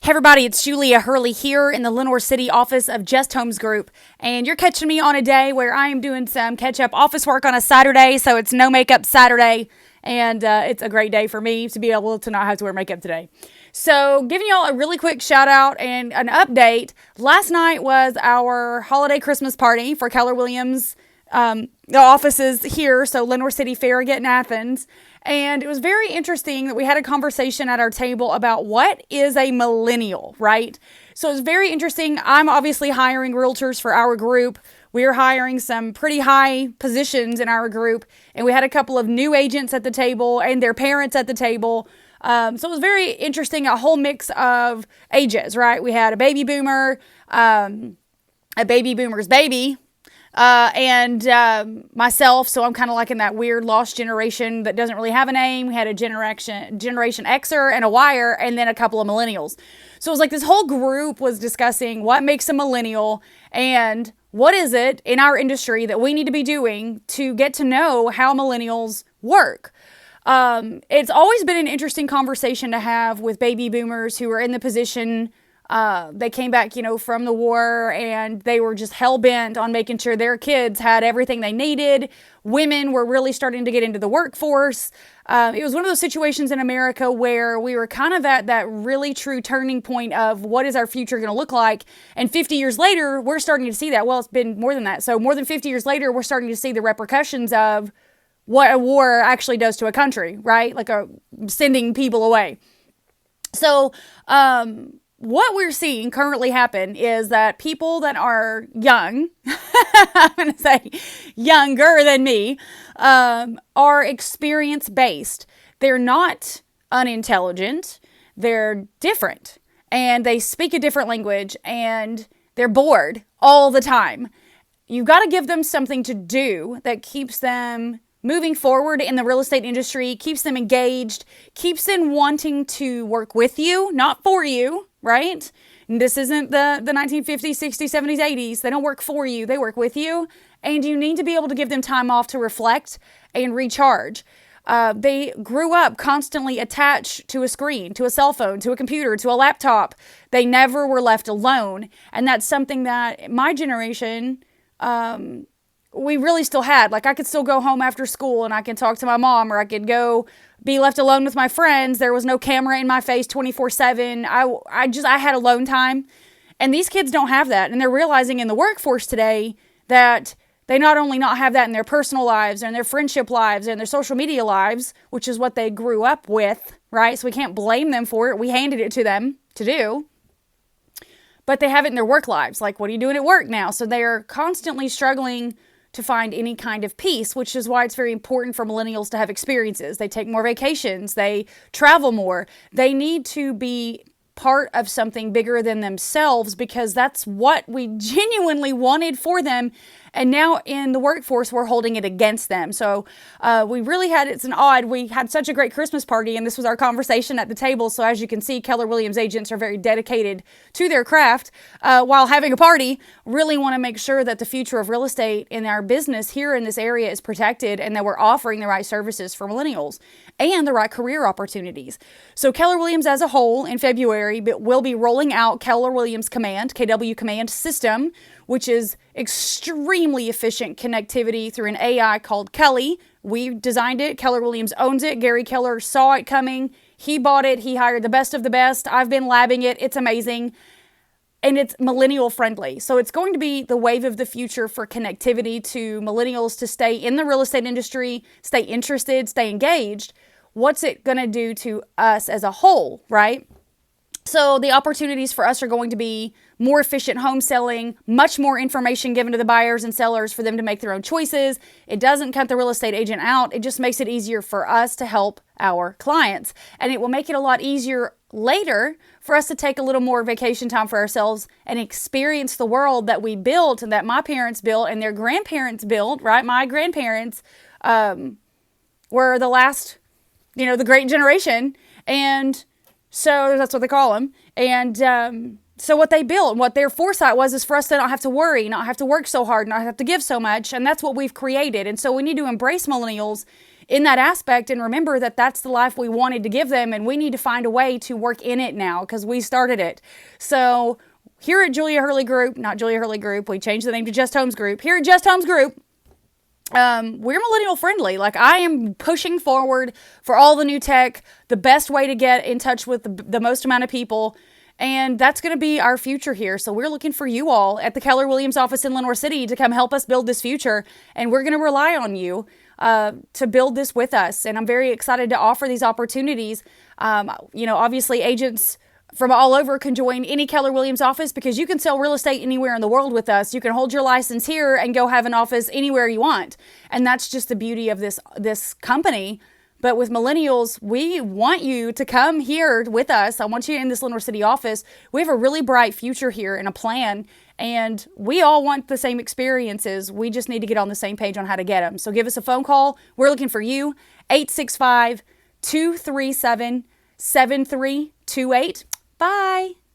Hey everybody, it's Julia Hurley here in the Lenore City office of Just Homes Group, and you're catching me on a day where I am doing some catch-up office work on a Saturday, so it's no makeup Saturday, and it's a great day for me to be able to not have to wear makeup today. So giving y'all a really quick shout out and an update. Last night was our holiday Christmas party for Keller Williams. The offices here, so Lenore City, Farragut, and Athens. And it was very interesting that we had a conversation at our table about what is a millennial, right? So it was very interesting. I'm obviously hiring realtors for our group. We're hiring some pretty high positions in our group. And we had a couple of new agents at the table and their parents at the table. So it was very interesting, a whole mix of ages, right? We had a baby boomer, a baby boomer's baby, and myself, so I'm kind of like in that weird lost generation that doesn't really have a name. We had a Generation Xer and a Yer, and then a couple of millennials. So it was like this whole group was discussing what makes a millennial and what is it in our industry that we need to be doing to get to know how millennials work. It's always been an interesting conversation to have with baby boomers who are in the position. They came back, from the war, and they were just hell-bent on making sure their kids had everything they needed. Women were really starting to get into the workforce. It was one of those situations in America where we were kind of at that really true turning point of what is our future going to look like. And 50 years later, we're starting to see that. Well, it's been more than that. So more than 50 years later, we're starting to see the repercussions of what a war actually does to a country, right? Like sending people away. So, what we're seeing currently happen is that people that are young, I'm going to say younger than me, are experience-based. They're not unintelligent. They're different. And they speak a different language. And they're bored all the time. You've got to give them something to do that keeps them moving forward in the real estate industry, keeps them engaged, keeps them wanting to work with you, not for you, right? And this isn't the 1950s, 60s, 70s, 80s. They don't work for you. They work with you. And you need to be able to give them time off to reflect and recharge. They grew up constantly attached to a screen, to a cell phone, to a computer, to a laptop. They never were left alone. And that's something that my generation, we really still had. Like, I could still go home after school and I can talk to my mom, or I could go be left alone with my friends. There was no camera in my face 24/7. I had alone time. And these kids don't have that. And they're realizing in the workforce today that they not only not have that in their personal lives and their friendship lives and their social media lives, which is what they grew up with, right? So we can't blame them for it. We handed it to them to do. But they have it in their work lives. Like, what are you doing at work now? So they're constantly struggling to find any kind of peace, which is why it's very important for millennials to have experiences. They take more vacations. They travel more. They need to be part of something bigger than themselves because that's what we genuinely wanted for them. And now in the workforce, we're holding it against them. So we really had, we had such a great Christmas party, and this was our conversation at the table. So as you can see, Keller Williams agents are very dedicated to their craft while having a party. Really want to make sure that the future of real estate in our business here in this area is protected and that we're offering the right services for millennials and the right career opportunities. So Keller Williams as a whole in February will be rolling out Keller Williams Command, KW Command system, which is extremely efficient connectivity through an AI called Kelly. We designed it. Keller Williams owns it. Gary Keller saw it coming. He bought it. He hired the best of the best. I've been labbing it. It's amazing. And it's millennial friendly. So it's going to be the wave of the future for connectivity to millennials to stay in the real estate industry, stay interested, stay engaged. What's it going to do to us as a whole, right? So the opportunities for us are going to be more efficient home selling, much more information given to the buyers and sellers for them to make their own choices. It doesn't cut the real estate agent out. It just makes it easier for us to help our clients. And it will make it a lot easier later for us to take a little more vacation time for ourselves and experience the world that we built and that my parents built and their grandparents built, right? My grandparents were the last, the great generation. And so that's what they call them. And so what they built, what their foresight was, is for us to not have to worry, not have to work so hard, not have to give so much. And that's what we've created. And so we need to embrace millennials in that aspect and remember that that's the life we wanted to give them, and we need to find a way to work in it now because we started it. So here at Julia Hurley Group, not Julia Hurley Group, we changed the name to Just Homes Group. Here at Just Homes Group, we're millennial friendly. Like, I am pushing forward for all the new tech, the best way to get in touch with the most amount of people. And that's going to be our future here. So we're looking for you all at the Keller Williams office in Lenoir City to come help us build this future. And we're going to rely on you to build this with us. And I'm very excited to offer these opportunities. Obviously agents from all over can join any Keller Williams office because you can sell real estate anywhere in the world with us. You can hold your license here and go have an office anywhere you want. And that's just the beauty of this company. But with Millennials, we want you to come here with us. I want you in this Lenoir City office. We have a really bright future here and a plan, and we all want the same experiences. We just need to get on the same page on how to get them. So give us a phone call. We're looking for you, 865-237-7328. Bye.